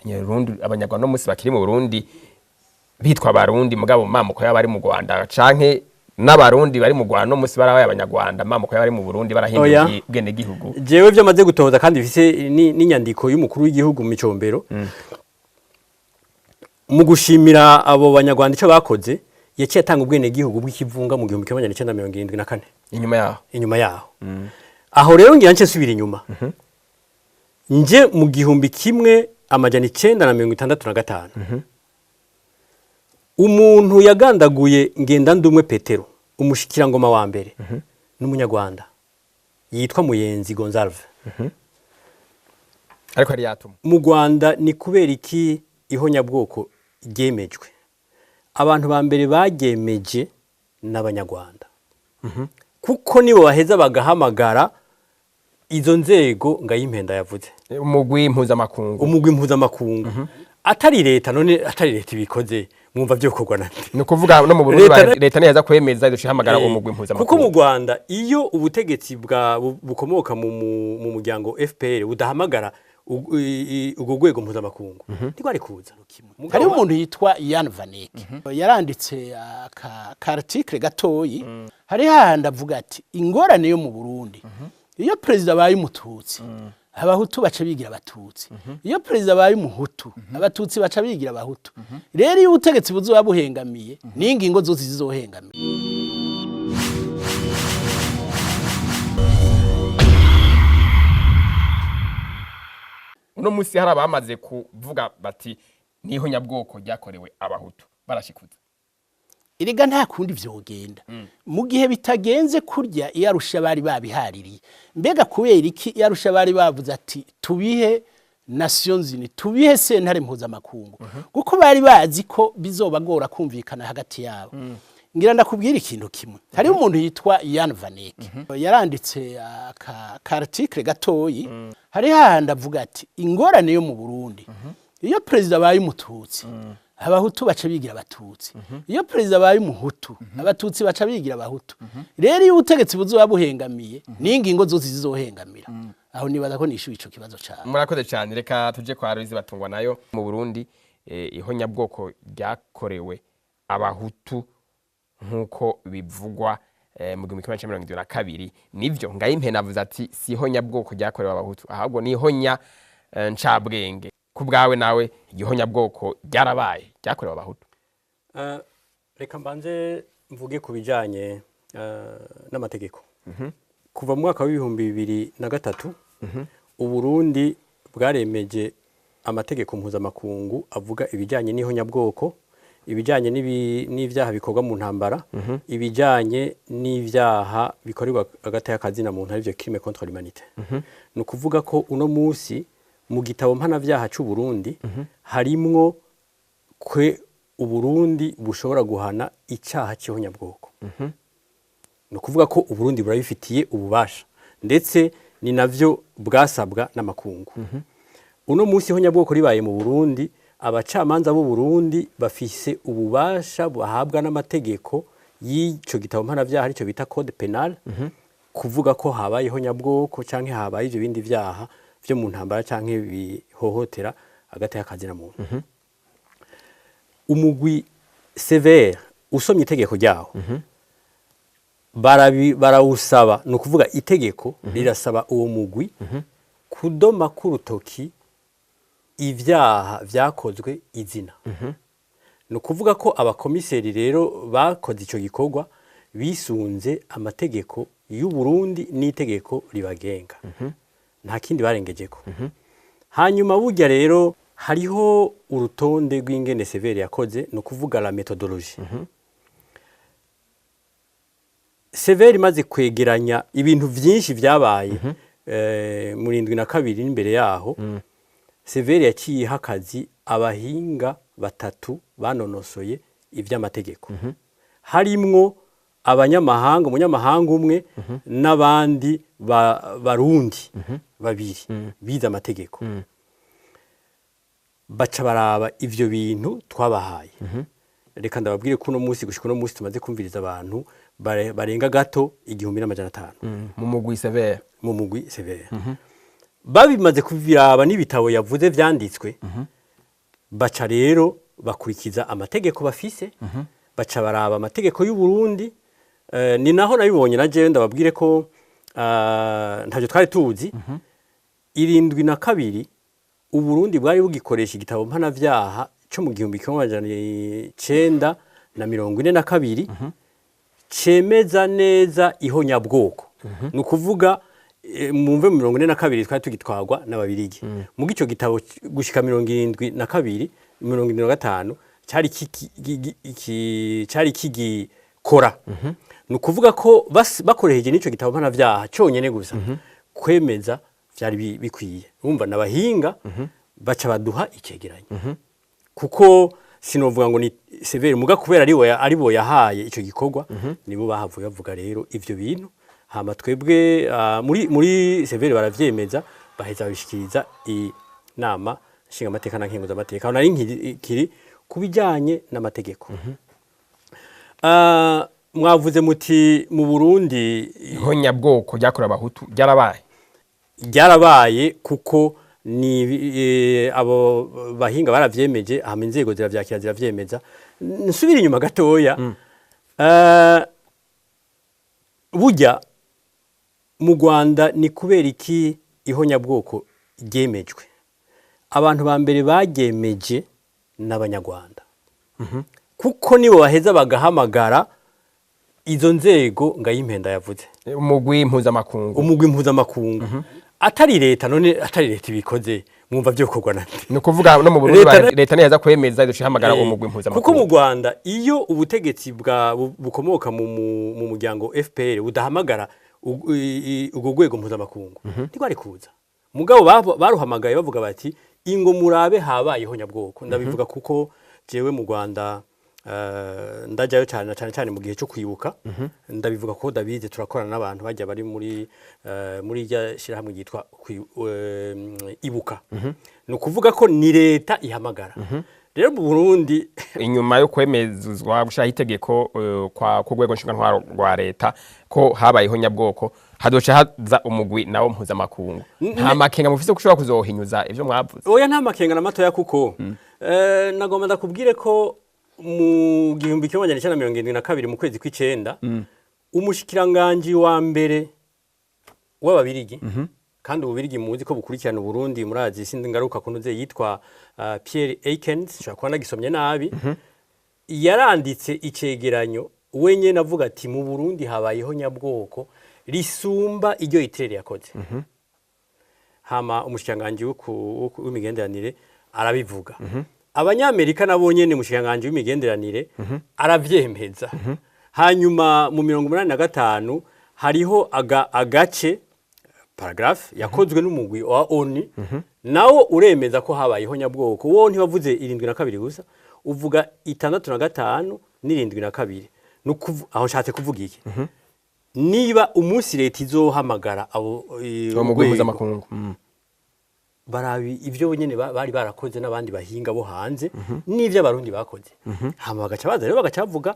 Nyerundi abanyarwanda no musi bakiri mu Burundi bitwa barundi mugabo mamuko y'abari mu Rwanda canke n'abarundi bari mu Rwanda no musi barabaye abanyarwanda mamuko y'abari mu Burundi barahinduye bwene gihugu. Jewe byo maze gutoza kandi bifise n'inyandiko y'umukuru w'igihugu mu Micombero. Mu gushimira abo banyarwanda ico bakoze yaciye atanga ubwene gihugu bw'ikivunga mu 1974 inyuma yaho aho rero ngira nce subira inyuma nje mu 1965 umuntu yagandaguye ngenda ndumwe Petero umushikirangoma wa mbere n'umunyarwanda yitwa Muyenzi Gonzalve ariko ari yatuma mu Rwanda ni kubera iki ihonyabwoko ryemejwe abantu ba mbere bagemeje n'abanyarwanda kuko nibo baheza bagahamagara izo nzego ngayimpenda yavuze umugwi mpuzamakungu atari leta none atari leta ibikoze mwumva byo kugwa nande no kuvuga no mu Burundi leta neza kwemeza idushimagara umugwi mpuzamakungu kuko mu Rwanda iyo ubutegetsi bwa bukomoka mu muryango FPR budahamagara ugo gwego mpuzamakungu ntigwari kuza hari umuntu yitwa Ian Vanek yaranditse ka article gatoyi hari hahanda avuga ati ingorane yo mu Burundi iyo president baye umututsi abahutu baca bigira abatutsi iyo president baye umuhutu abatutsi baca bigira abahutu rero iyo ubutegetsi buzoba buhengamiye n'ingingo zose zizohengamiye. Uno musi hari abamaze kuvuga bati niho nyabwoko ryakorewe abahutu barashikuza iriga nta kundi vyogenda mu gihe bitagenze kurya iyarusha bari babihaririye mbega kubera iki iyarusha bari bavuze ati tubihe Nations Unies tubihe sentare mpuzamakungu kuko bari bazi ko bizobagora kumvikana hagati yabo ngira ndakubwira ikintu kimwe hari umuntu yitwa Ian Vanek yaranditse ka article gatoyi hari hahanda avuga ati ingorane yo mu Burundi iyo president baye umututsi abahutu baca bigira abatutsi iyo president baye umuhutu abatutsi baca bigira abahutu rero iyo ubutegetsi buzoba buhengamiye n'ingingo zose zizohengamira aho nibaza ko nishuye ico kibazo cyane. Murakoze cyane reka tuje kwa Aloyizi Batungwa nayo mu Burundi ihonyabwoko ryakorewe abahutu nkuko bivugwa mu 1972 nivyo ngayimpena avuze ati si ihonyabwoko ryakorewe abahutu ahubwo ni ihonya ncabwenge kubwawe nawe igihonyabwoko ryarabaye ryakorewe abahutu. Reka mbanze mvuge kubijanye n'amategeko kuva mu mwaka wa 2003 Uburundi bwaremeje amategeko mpuzamakungu avuga ibijanye n'ihonyabwoko ibijanye n'ivyaha bikorwa mu ntambara ibijanye n'ivyaha bikorerwa hagati y'akazina muntu arivyo crime contre l'humanité no kuvuga ko uno musi mu gitabo mpanavyaha c'u Burundi harimwo kwe Uburundi bushobora guhana icaha c'ihonyabwoko no kuvuga ko Uburundi burabifitiye ububasha ndetse ni navyo bwasabwa n'amakungu uno musi ihonyabwoko ribaye mu Burundi abacamanza b'u Burundi bafise ububasha bahabwa n'amategeko y'ico gitabo mpanavyaha arico bita code penal kuvuga ko habayeho nyabwoko canke habaye ivyo bindi vyaha vyo mu ntambara canke bihohotera hagati y'akazina muntu umugwi sévère usomye itegeko ryaho barawusaba no kuvuga itegeko rirasaba uwo mugwi kudoma kurutoki ivyaha vyakozwe izina no kuvuga ko abakomiseri rero bakoze ico gikorwa bisunze amategeko y'u Burundi n'itegeko ribagenga nta kindi barengejeko hanyuma burya rero hariho urutonde rw'ingene sévère yakoze no kuvuga la méthodologie sévère imaze kwegeranya ibintu vyinshi vyabaye muri 72 imbere yaho sévère yaciye hakazi abahinga batatu banonosoye ivy'amategeko harimwo abanyamahanga umunyamahanga umwe n'abandi barundi babiri biza amategeko baca baraba ivyo bintu twabahaye reka ndababwire ko no musi gushika no musi tumaze kumviriza abantu barenga gato 1500 mu mugwi sévère babimaze kuviraba n'ibitabo yavuze vyanditswe baca rero bakurikiza amategeko bafise baca baraba amategeko y'u Burundi ni naho nabibonye na jewe ndababwire ko ntacyo twari tuzi 72 u Burundi bwari bugikoresha igitabo mpanavyaha cyo mu 1942 cemeza neza ihonyabwoko ni ukuvuga mumve mu 42 twari tugitwagwa n'ababirigi mu gico gitabo gushika 72 75 cyari kigikora ni ukuvuga ko bakoreheje n'ico gitabo mpanavyaha cyonyene gusa kwemeza byari bikwiye urumva nabahinga baca baduha icegeranyo kuko sinovuga ngo ni severe muga kubera ari bo yahaye ico gikorwa nibo bahavuye bavuga rero ivyo bintu hama twebwe muri severe baravyemeza baheza babishikiriza inama nshinga amateka na nkenguza amateka nari nkiri kubijanye n'amategeko mwavuze muti mu Burundi ihonyabwoko ryakorewe abahutu ryarabaye kuko ni abo bahinga baravyemeje hama inzego ziravyakira ziravyemeza nsubira inyuma gatoya burya mu Rwanda ni kubera iki ihonyabwoko ryemejwe abantu ba mbere bagemeje n'abanyarwanda kuko nibo baheza bagahamagara izo nzego ngayimpenda yavuze umugwi mpuzamakungu atari leta none atari leta ibikoze mwumva byokorwa nande ni kuvuga no mu Burundi leta neza kwemeza iduhamagara umugwi mpuzamakungu kuko mu Rwanda iyo ubutegetsi bukomoka mu muryango FPR udahamagara ugo gwego mpuzamakungu ntigwari kuza mugabo baruhamagaye bavuga bati ingo murabe habaye ihonyabwoko ndabivuga kuko jewe mu Rwanda ndajayo cyane mu gihe cyo kwibuka ndabivuga ko David turakorana n'abantu bajya bari muri rya shirahamwe yitwa ibuka ni ukuvuga ko ni leta ihamagara rero mu Burundi inyuma yo kwemezwa gushaka itegeko kwa kugwego nshinga rwa leta ko habaye ihonyabwoko hadoca haza umugwi nawo mpuzamakungu nta makenga mufise kushobora kuzohinyuza ivyo mwavuze oya nta makenga na matoya kuko nagomba ndakubwire ko mu 1972 mu kwezi kw'icenda umushikiranganje wa mbere w'ababirigi kandi ububirigi muzi ko bukurikirana Burundi murazi sindi ngaruka kunuze yitwa Pierre Eikens shaka nagisomye nabi yaranditse icegeranyo wenye navuga ati mu Burundi habayeho nyabwoko risumba iryo Hitler yakoze hama umushikiranganje w'imigenderanire arabivuga abanyamerika nabo nyene mushikiranganje w'imigenderanire aravyemeza hanyuma mu 1985 hariho agace paragraph yakozwe n'umugwi wa ONU nawo uremeza ko habayeho nyabwoko wo ntibavuze 72 gusa uvuga 65 n'72 aho nshatse kuvuga iki niba umunsi leta izohamagara abo mugwi makungu barabi ivyo nyene bari barakoze n'abandi bahinga bo hanze n'ivyo abarundi bakoze hama bagaca baza rero bagaca bavuga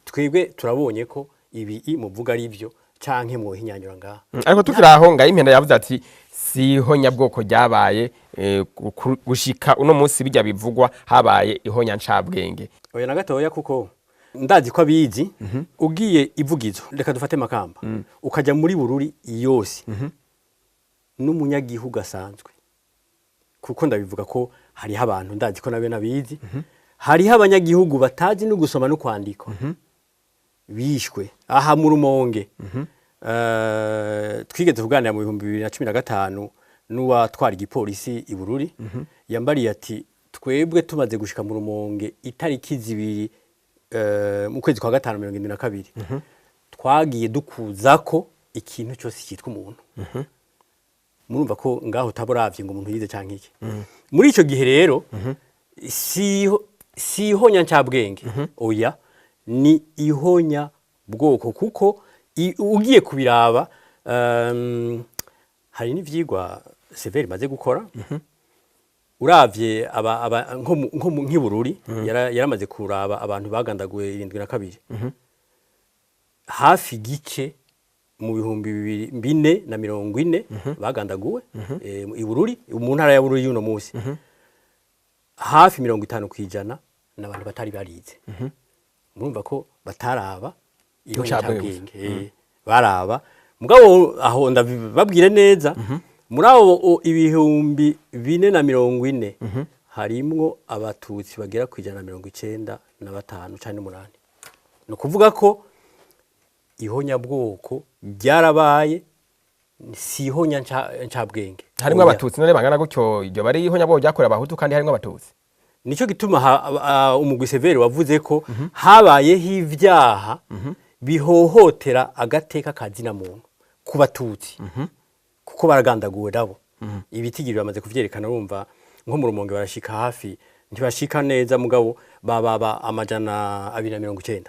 twebwe turabonye ko ibi muvuga ari byo canke mwohinyanyura ngaha ariko tukiraho ngayimpenda yavuze ati siho nyabwoko ryabaye gushika uno munsi bijya bivugwa habaye ihonya ncabwenge oya na gatoya kuko ndazi ko abizi ugiye ivugizo reka dufate Makamba ukaja muri Bururi yose n'umunyagihugu asanzwe kuko ndabivuga ko hari abantu ndazi ko nabe nabizi hari abanyagihugu batazi no gusoma no kwandika bishwe aha mu Rumonge twigeze kuganira mu 2015 nuwa twari igipolisi i Bururi yambariye ati twebwe tumaze gushika mu Rumonge itariki zibiri mu kwezi kwa gatanu 2022 twagiye dukuzako ikintu cyose cyitwa umuntu murumva ko ngaho taboravye ngo umuntu yize canke iki muri ico gihe rero si ihonya ncabwenge oya ni ihonya bwoko kuko ugiye kubiraba hari n'ivyigwa severe maze gukora uravye nko nk'ibururi yaramaze kuraba abantu bagandaguye 72 hafi gice mu 2440 bagandaguwe ibururi mu ntara ya Bururi yuno munsi hafi 50% n'abantu batari barize murumva ko bataraba iyo cyabwenge baraba mugabo aho ndababwire neza muri abo ibihumbi 440 harimwo abatutsi bagera ku 195 cyane 8 no kuvuga ko ihonyabwoko byarabaye si ihonya ncabwenge harimo abatutsi none bangana gutyo iryo bari ihonyabwoko byakorewe abahutu kandi harimo abatutsi nico gituma umugwi Severe wavuze ko habayeho ivyaha bihohotera agateka kazina muntu ku batutsi kuko baragandaguwe nabo ibitigiri bamaze kuvyerekana urumva nko mu Rumonge barashika hafi ntibashika neza mugabo baba amajana 290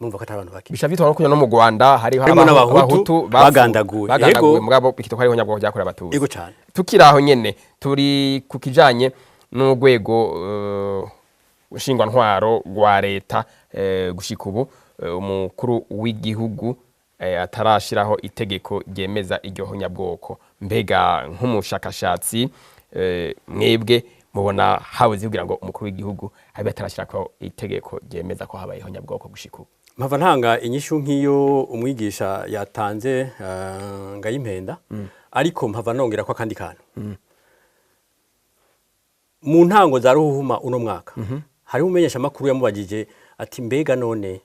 mumva ko atabantu baki bisha bitwa no kunya no mu Rwanda hari abahutu bagandaguwe mugabo bikito kwari ihonyabwoko byakorewe abatutsi yego cyane tukiraho nyene turi kukijanye n'urwego ushingwa ntwaro rwa leta gushika ubu umukuru w'igihugu atarashiraho itegeko ryemeza iryo honyabwoko mbega nk'umushakashatsi mwebwe mubona habuze kugira ngo umukuru w'igihugu abe atarashirako itegeko ryemeza ko habaye ihonyabwoko gushika ubu mpava ntanga inyishu nk'iyo umwigisha yatanze ngayimpenda ariko mpava nongera ko akandi kantu mu ntango za ruhuma uno mwaka hari umenyesha makuru yamubagije ati mbega none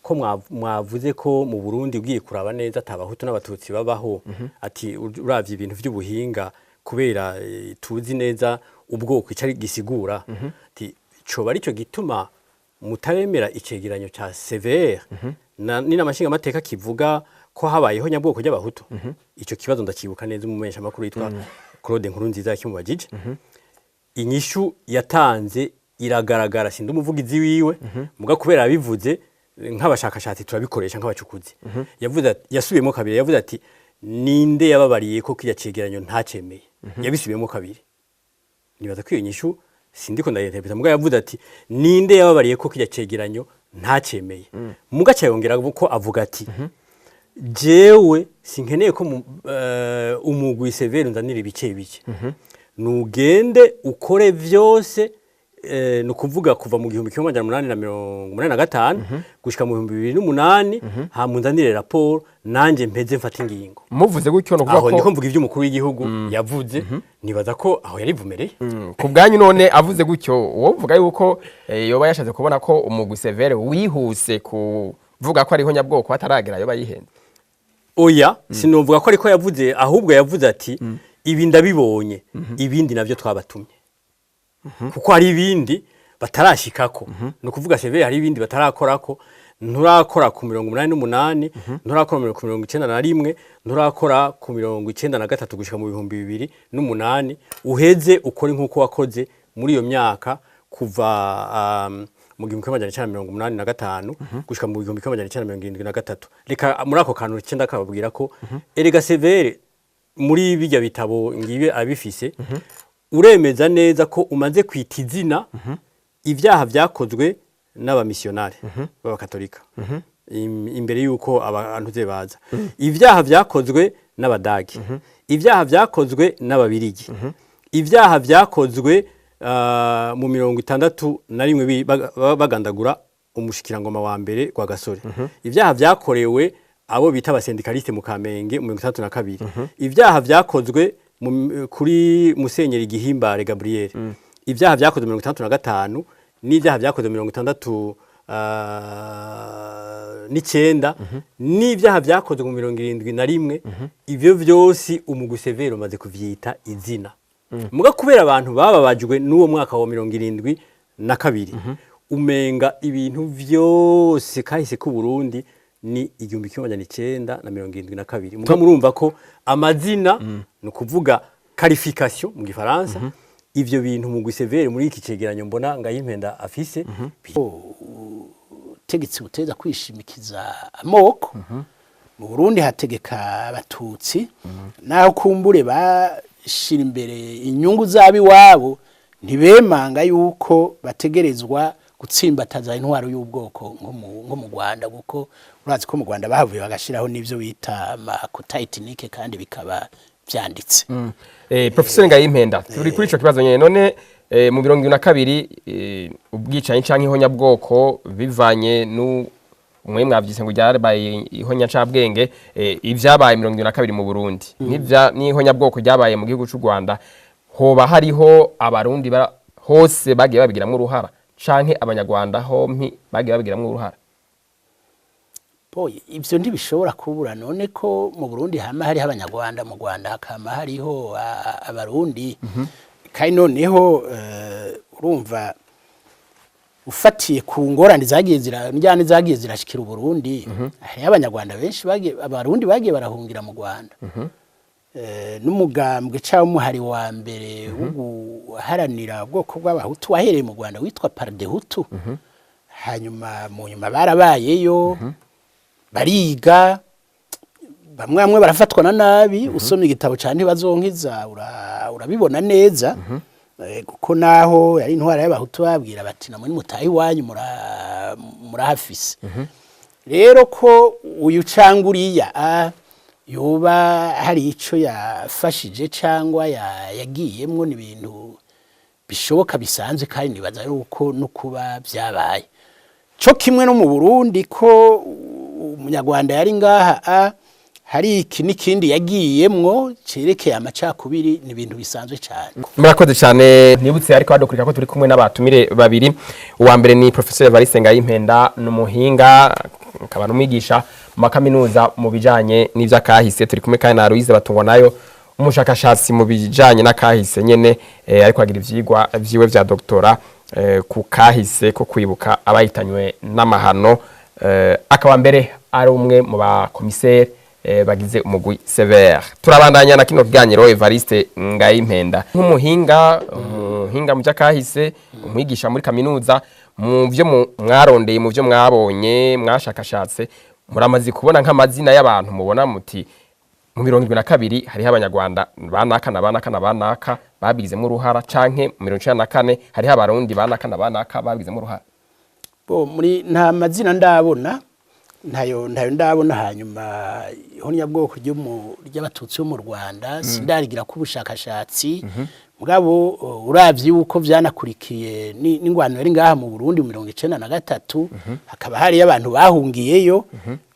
ko mwavuze ko mu Burundi ugiye kuraba neza atabahutu n'abatutsi babaho ati uravye ibintu vy'ubuhinga kubera tuzi neza ubwoko icari gisigura ati coba arico gituma mutaremera icegeranyo ca Severe ni namashinga amateka kivuga ko habayeho nyabwoko ry'abahutu ico kibazo ndakibuka neza umumenyesha makuru yitwa Claude Nkurunziza yakimubagije inyishu yatanze iragaragara sindi umuvugizi wiwe muga kubera abivuze nk'abashakashatsi turabikoresha nk'abacukuzi yavuze yasubiyemo kabiri yavuze ati ninde yababariye ko kiya cegeranyo ntacemeye yabisubiyemo kabiri nibaza ko iyo nyishu sindi ko ndayentebeza muga yavuze ati ninde yababariye ko kiya cegeranyo ntacemeye muga cyayongera ko avuga ati jewe sinkeneye ko umugwi Severe nzanira ibice bice nugende ukore vyose nukuvuga kuva mu 1885 gushika mu 2008 hamunzanire raporo nanje mpeze mfata ingingo muvuze gutyo no kuvuga ko aho ndiko mvuga ivyo umukuru w'igihugu yavuze nibaza ko aho yarivumereye ku bwanyu none avuze gutyo wovuga yuko yoba yashaze kubona ko umugwi Severe wihuse kuvuga ko ari ihonyabwoko ataragera yoba yihenze oya sinovuga ko ariko yavuze ahubwo yavuze ati ibi ndabibonye ibindi navyo twabatumye kuko hari ibindi batarashikako no kuvuga Severe hari ibindi batarakorako nturakora ku 88 nturakora ku 91 nturakora ku 93 gushika mu 2008 uheze ukora nkuko wakoze muri iyo myaka kuva mu 1985 gushika mu 1973 reka muri ako kantu cyenda kababwira ko erega Severe muri bijya bitabo ngibe abifise uremeza neza ko umaze kwita izina ivyaha vyakozwe n'abamissionari b'abakatolika imbere yuko abantu ze baza ivyaha vyakozwe n'abadagi ivyaha vyakozwe n'ababirigi ivyaha vyakozwe mu 61 bagandagura umushikirangoma wa mbere kwa Gasore ivyaha vyakorewe abo bita abasendikaliste mu Kamenge mu 62 ivyaha vyakozwe kuri Musenyeri Gihimbare Gabriel ivyaha vyakozwe mu 65 n'ivyaha vyakozwe mu 69 n'ivyaha vyakozwe mu 71 ivyo vyose umugwi Severe umaze kuvyita izina muga kubera abantu bababajwe n'uwo mwaka wa 72 umenga ibintu vyose kahise ku Burundi ni 1972 muga murumva ko amazina no kuvuga qualification mu gifaransa ivyo bintu mu Severe muri iki cegeranyo mbona ngayimpenda afise tegetse uteza kwishimikiza amoko mu Burundi hategeka abatutsi naho kumbure bashira imbere inyungu zabi wabo ntibemanga yuko bategerezwa gutsimbataza intwaro y'ubwoko nko mu Rwanda kuko urazi ko mu Rwanda bahavuye bagashiraho n'ivyo bita makota ethnike kandi bikaba vyanditse Professor Ngayimpenda turi kuri ico kibazo nyene none mu 2022 ubwicanyi canke ihonyabwoko bivanye umwe mwavyise ngo ryabaye ihonyacabwenge ivyabaye 2022 mu Burundi n'ihonyabwoko ryabaye mu gihugu c'u Rwanda, hoba hariho abarundi hose bagiye babigiramwo uruhara canke abanyarwanda hompi bagiye babigiramwo uruhara? Ivyo ntibishobora kubura, none ko mu Burundi hama hariho abanyarwanda, mu Rwanda hakama hariho abarundi, kandi noneho urumva ufatiye ku ngorane zagiye zirashikira Uburundi, hariho abanyarwanda benshi abarundi bagiye barahungira mu Rwanda, n'umugambwe cyangwa umuhari wa mbere wo guharanira ubwoko bw'abahutu wahereye mu Rwanda witwa Pardehutu, hanyuma mu nyuma barabayeyo bariga, bamwe barafatwa na nabi, usoma igitabo cyane bazonkiza urabibona neza, kuko naho yari intwara y'abahutu babwira bati namwe mutahi wanyu murahafise. Rero ko uyu canguriya yoba hari ico yafashije cyangwa yagiyemwo ni ibintu bishoboka bisanzwe, kandi nibaza yuko no kuba byabaye cyo kimwe no mu Burundi ko umunyarwanda yari ngaha hari iki n'ikindi yagiyemwo cerekeye amacakubiri, ni ibintu bisanzwe cyane. Murakoze cyane. Nibutse ariko badukurika ko turi kumwe n'abatumire babiri. Uwa mbere ni Professeur Evariste Ngayimpenda, n'umuhinga akaba n'umwigisha mu makaminuza mu bijanye n'ivyakahise. Turi kumwe kandi na Louise Batungwanayo, umushakashatsi mu bijanye n'akahise nyene, ariko agira ivyigwa vyiwe vya doctora ku kahise ko kwibuka abayitanywe n'amahano, akaba mbere ari umwe mu ba commissaire bagize umugwi Severe. Turabandanya na kino kiganiro Evariste Ngayimpenda, nk'umuhinga mu byakahise, umwigisha muri kaminuza, mu byo mwarondeye, mu byo mwabonye mwashakashatse, muramaze kubona nk'amazina y'abantu mubona muti mu 2022 hariho abanyarwanda banaka babigizemo uruhara, canke mu 2024 hariho abarundi banaka babigizemo uruhara? Muri nta mazina ndabona, ntayo ndabona. Hanyuma ihonyabwoko ry'abatutsi bo mu Rwanda sindarigira ko ubushakashatsi, mugabo uravye uko vyanakurikiye n'ingwano yari ngaha mu Burundi mu 1993, hakaba hari abantu bahungiyeyo,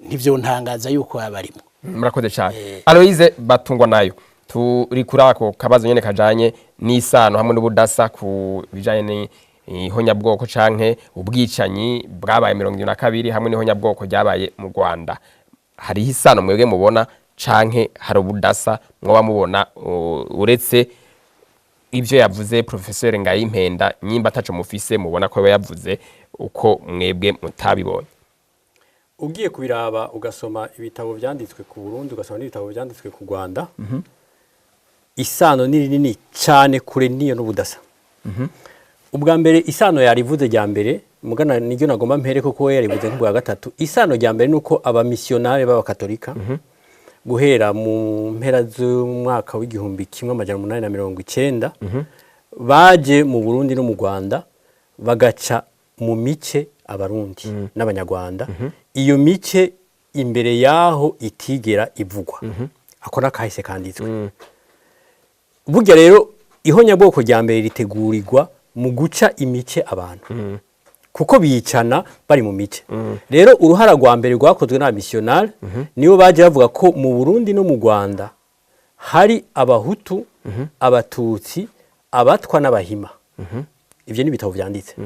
ntivyo ntangaza yuko abarimo. Murakoze cyane. Aloise Batungwanayo, turi kuri ako kabazo nyene kajanye n'isano hamwe n'ubudasa ku bijanye ihonyabwoko canke ubwicanyi bwabaye 2022 hamwe n'ihonyabwoko ryabaye mu Rwanda. Hariho isano mwebwe mubona canke hari ubudasa mwoba mubona, uretse ivyo yavuze Professeur Ngayimpenda, nyimba ataco mufise mubona ko yavuze uko mwebwe mutabibonye? Ugiye kubiraba ugasoma ibitabo vyanditswe ku Burundi, ugasoma n'ibitabo vyanditswe ku Rwanda, isano ni nini cyane kure niyo n'ubudasa. Ubwa mbere isano yarivuze rya mbere, mugana niryo nagomba mpere ko yarivuze nk'ubwa gatatu. Isano rya mbere nuko abamissionnaire b'abakatolika guhera mu mpera z'umwaka w'igihumbi 1890 baje mu Burundi no mu Rwanda, bagaca mu mice abarundi n'abanyarwanda. Iyo mice imbere yaho itigera ivugwa, ako nakahise kanditswe. Burya rero ihonyabwoko rya mbere ritegurirwa mu guca imice abantu, kuko biyicana bari mu mice. Rero uruhara rwa mbere rwakozwe na missionnaire, nibo baje bavuga ko mu Burundi no mu Rwanda hari abahutu, abatutsi, abatwa n'abahima. Ivyo ni bitabo vyanditse.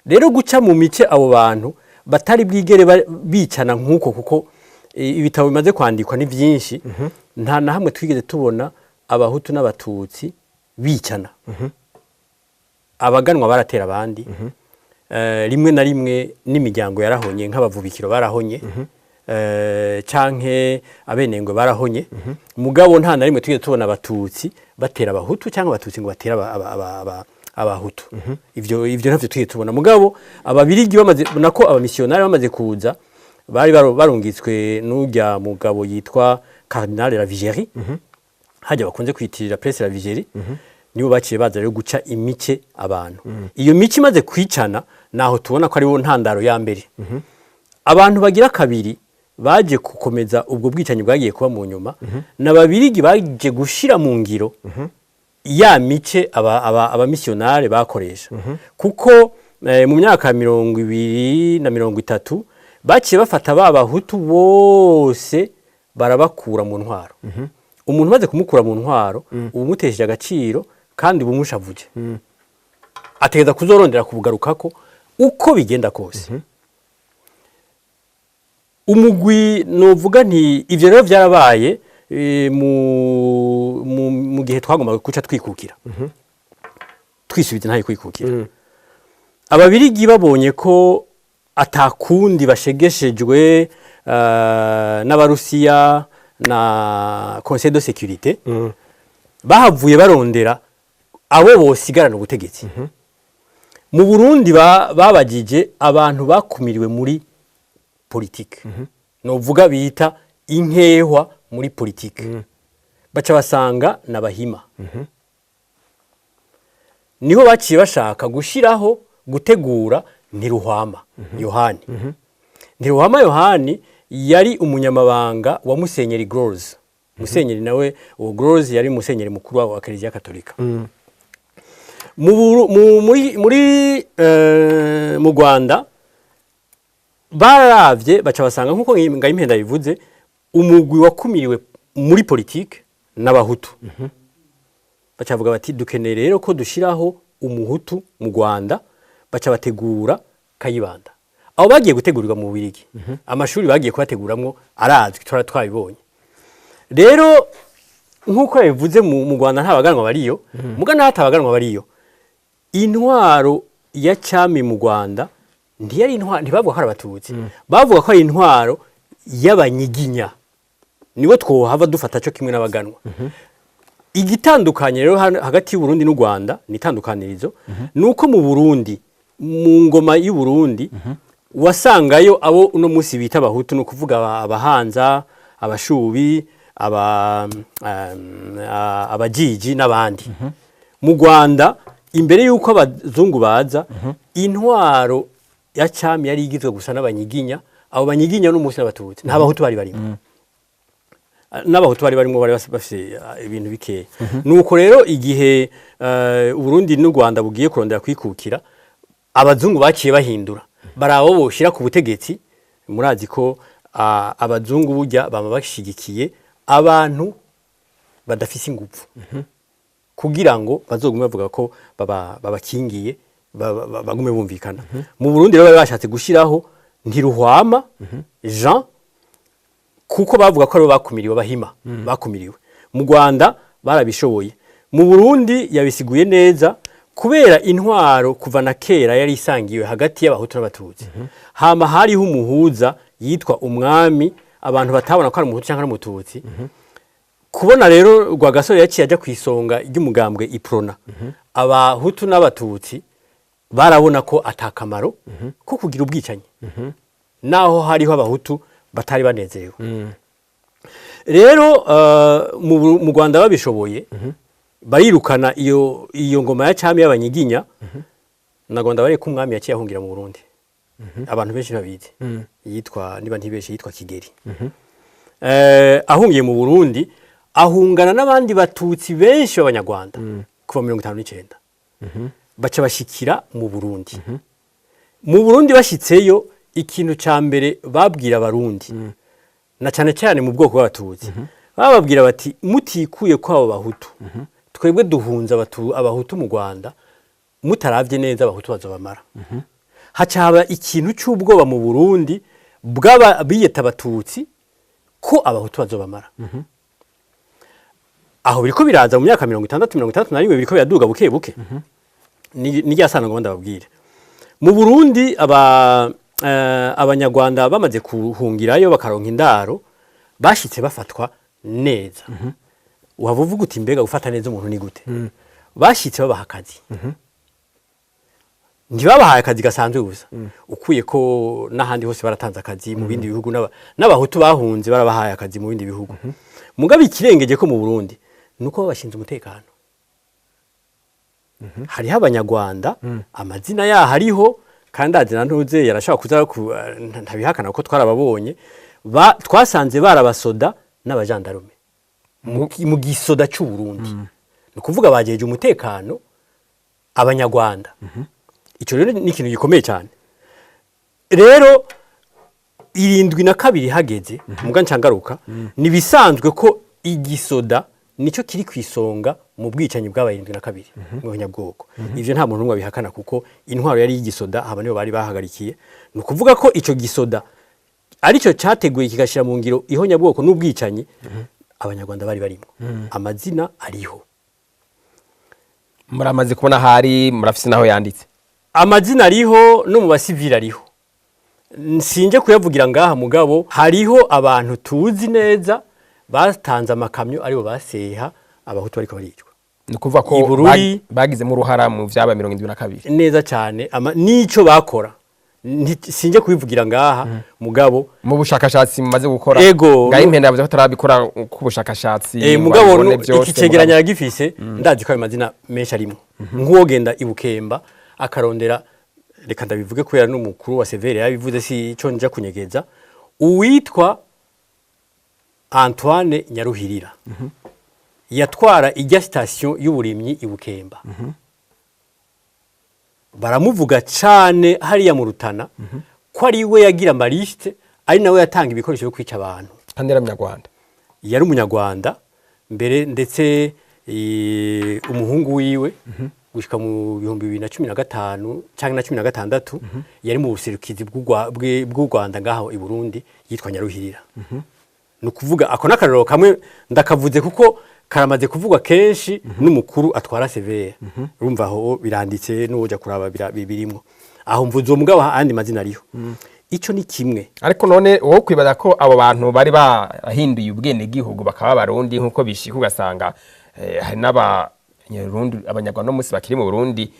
Rero guca mu mice abo bantu batari bwigere bicana nkuko, kuko ibitabo bimaze kwandikwa ni byinshi, nta na hamwe twigeze tubona abahutu n'abatutsi bicana. Abaganwa baratera abandi, rimwe na rimwe n'imiryango yarahonye, nk'abavubikiro barahonye, canke abenengwe barahonye. Mugabo nta na rimwe twigeze tubona abatutsi batera abahutu cyangwa abatutsi ngo batera abahutu. Ivyo ntavyo twigeze tubona. Mugabo ababirigi bamaze nako abamissionnaire bamaze kuza, bari barungitswe n'urya mugabo yitwa Cardinal Ravigeri, hajya bakunze kwitirira Prince Ravigeri, nibo baciye baza rero guca imice abantu. Iyo mice imaze kwicana naho tubona ko ari bo ntandaro ya mbere. Abantu bagira kabiri baje gukomeza ubwo bwicanyi bwagiye kuba mu nyuma, n'ababirigi baje gushira mu ngiro ya mice abamisiyonari bakoresha kuko mu myaka 20 na 30 baciye bafata babahutu bose barabakura mu ntwaro umuntu maze kumukura mu ntwaro ubumutesheje agaciro kandi bumushavuje ategeza kuzorondera kubugarukako uko bigenda kose umugwi novuga nti ivyo rero byarabaye mu gihe twagombaga guca twikukira twisubiza ntaye kwikukira ababirigi babonye ko atakundi bashegeshejwe n'abarusiya na Conseil de sécurité bahavuye barondera abo bosigarana ubutegetsi mu Burundi babagije abantu bakumiriwe muri politique novuga bita inkehwa muri politique baca basanga nabahima niho baciye bashaka gushiraho gutegura Ntiruhwama Yohani Ntiruhwama Yohani yari umunyamabanga wa Musenyeri Gross Musenyeri nawe uwo Gross yari musenyeri mukuru wa Kiliziya Katolika mu Rwanda baravye baca basanga nkuko Ngayimpenda bivuze umugwi wakumiriwe muri politique n'abahutu bacavuga bati dukeneye rero ko dushiraho umuhutu mu Rwanda baca bategura Kayibanda aho bagiye gutegurirwa mu Bubiligi amashuri bagiye kubateguramwo arazwi twabibonye rero nkuko yavuze mu Rwanda ntabaganwa bariyo mugana hatabaganwa bariyo intwaro ya cyami mu Rwanda ntiyari intwaro ntibavuga ko ari abatutsi bavuga ko ari intwaro y'abanyiginya nibo twohava dufata cyo kimwe n'abaganwa igitandukanye rero hagati y'u Burundi n'u Rwanda nitandukanirizo nuko mu Burundi mu ngoma y'u Burundi wasangayo abo uno munsi bita abahutu no kuvuga abahanza abashubi abajiji n'abandi mu Rwanda imbere yuko abazungu baza intwaro ya cyami yari igizwe gusa n'abanyiginya abo banyiginya n'umunsi n'abatutsi nta bahutu bari barimo n'abahutu bari barimo bari bafite ibintu bikeya nuko rero igihe Burundi n'u Rwanda bugiye kurondera kwikukira abazungu baciye bahindura barabo boshira ku butegetsi murazi ko abazungu burya bama bashigikiye abantu badafise ingufu kugira ngo bazogume bavuga ko babakingiye bagume bumvikana mu Burundi rero bashatse gushiraho Ntiruhwama Jean kuko bavuga ko ari bakumiriwe bahima bakumiriwe mu Rwanda barabishoboye mu Burundi yabisiguye neza kubera intwaro kuva na kera yari isangiwe hagati y'abahutu n'abatutsi hama hariho umuhuza yitwa umwami abantu batabona ko ari umuhutu cyangwa ari umututsi kubona rero Rwagasore yaciye aja kwisonga ry'umugambwe Iprona abahutu n'abatutsi barabona ko atakamaro ko kugira ubwicanyi naho hariho abahutu batari banezerewe rero mu Rwanda babishoboye barirukana iyo ngoma ya cyami y'abanyiginya na Rwanda bari ku mwami yaciye ahungira mu Burundi abantu benshi babizi yitwa niba ntibeshe yitwa Kigeri ahungiye mu Burundi ahungana n'abandi batutsi benshi b'abanyarwanda kuva 59 baca bashikira mu Burundi mu Burundi bashitseyo ikintu ca mbere babwira abarundi na cyane cyane mu bwoko bw'abatutsi bababwira bati mutikuye ko abo bahutu twebwe duhunza abahutu mu Rwanda mutaravye neza abahutu bazobamara hacaba ikintu cy'ubwoba mu Burundi bw'abiyeta abatutsi ko abahutu bazobamara aho biriko biraza mu myaka 60 na rimwe biriko biraduga buke buke ni ryasana ngo ndababwire mu Burundi abanyarwanda bamaze kuhungirayo bakaronka indaro bashitse bafatwa neza wavuga uti mbega gufata neza umuntu ni gute bashitse babaha akazi ntibabahaye akazi gasanzwe gusa ukuye ko n'ahandi hose baratanze akazi mu bindi bihugu n'abahutu bahunze barabahaye akazi mu bindi bihugu mugabe ikirengeje ko mu Burundi nuko babashinze umutekano hariho abanyarwanda amazina yaho hariho kandi azina ntuze yarashaka kuza ntabihakana ko twarababonye twasanze barabasoda n'abajandarume mu gisoda cy'u Burundi ni ukuvuga bajeje umutekano abanyarwanda. Icyo rero ni ikintu gikomeye cyane. Rero 72 hageze muga ncangaruka ni bisanzwe ko igisoda nico kiri kwisonga mu bwicanyi bwa 72 mu banyabwoko. Ivyo nta muntu umwe bihakana kuko intwaro yari y'igisoda haba nibo bari bahagarikiye. Ni ukuvuga ko ico gisoda arico cyateguye kigashira mu ngiro ihonyabwoko n'ubwicanyi abanyarwanda bari barimo. Amazina ariho. Muramaze kubona hari murafise naho yanditse. Amazina ariho no mu basivili ariho. Sinje kuyavugira ngaha mugabo hariho abantu tuzi neza batanze amakamyo aribo baseha abahutu bariko baricwa. Ni kuvuga ko bagize mu ruhara mu vyaba 72. Neza cyane nico bakora. Sinje kubivugira ngaha mugabo mu bushakashatsi mumaze gukora ngaho impenda yavuze ko tarabikora ku bushakashatsi mugabo ikicegeranya gifise ndazi ko ayo mazina menshi arimo nk'uwogenda ibukemba akarondera reka ndabivuge ko yari n'umukuru wa Severe yabivuze si cyo nja kunyegeza uwitwa Antoine Nyaruhirira yatwara ijya station y'uburimyi ibukemba baramuvuga cyane hariya mu Rutana ko ari we yagira mariste ari nawe yatanga ibikoresho byo kwica abantu kandi era Munyarwanda yari umunyarwanda mbere ndetse umuhungu wiwe gushika mu 2015 cyangwa na 2016 yari mu buserukizi bw'u Rwanda ngaho i Burundi yitwa Nyaruhirira. No kuvuga ako nakarero kamwe ndakavuze kuko karamaze kuvugwa kenshi n'umukuru atwara Severe. Urumva aho biranditse n'uja kuraba birimo. Aho mvuzo mugabo andi mazina ariho. Ico ni kimwe. Ariko none wowe kwibaza ko abo bantu bari bahinduye ubwene gihugu bakaba barundi nkuko bishika ugasanga hari n'Abarundi abanyarwanda no musi bakiri mu Burundi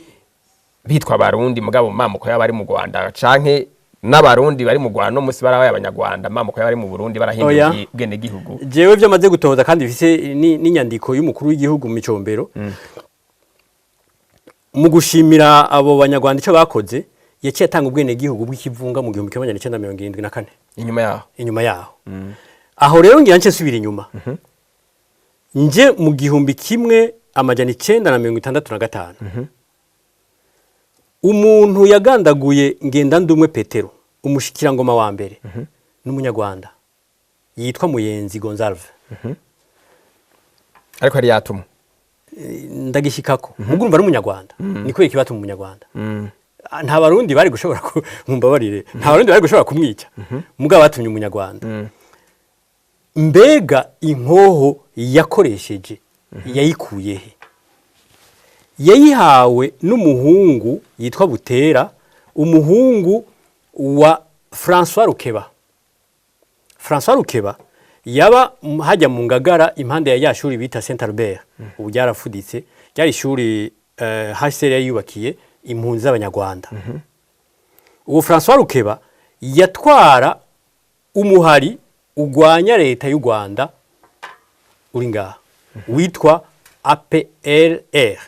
bitwa barundi mugabo mamuko y'abari mu Rwanda canke n'abarundi bari mu Rwanda no musi barabaye abanyarwanda mamuko y'abari mu Burundi barahinduye ubwene gihugu. Jewe vyamaze gutoza kandi bifise n'inyandiko y'umukuru w'igihugu mu Micombero. Mu gushimira abo banyarwanda ico bakoze yaciye atanga ubwene gihugu bw'ikivunga mu 1974 inyuma yaho aho rero ngira nce subira inyuma nje mu 1965 umuntu yagandaguye ngenda ndumwe Petero umushikirangoma wa mbere n'umunyarwanda yitwa Muyenzi Gonzalve ariko ari yatuma ndagishikako mugurumva n'umunyarwanda niko ikibatuma umunyarwanda nta barundi bari gushobora kumbabarire nta barundi bari gushobora kumwica mugabo batumye umunyarwanda mbega inkoho yakoresheje yayikuye he yayihawe n'umuhungu yitwa Butera umuhungu wa François Rukeba yaba hajya mu Ngagara impande ya yashuri bita Saint Albert ubu byarafuditse ryari ishuri HCR yubakiye impunzi z'abanyarwanda. Uwo François Rukeba yatwara umuhari ugwanya leta y'u Rwanda uri ngaha witwa APLR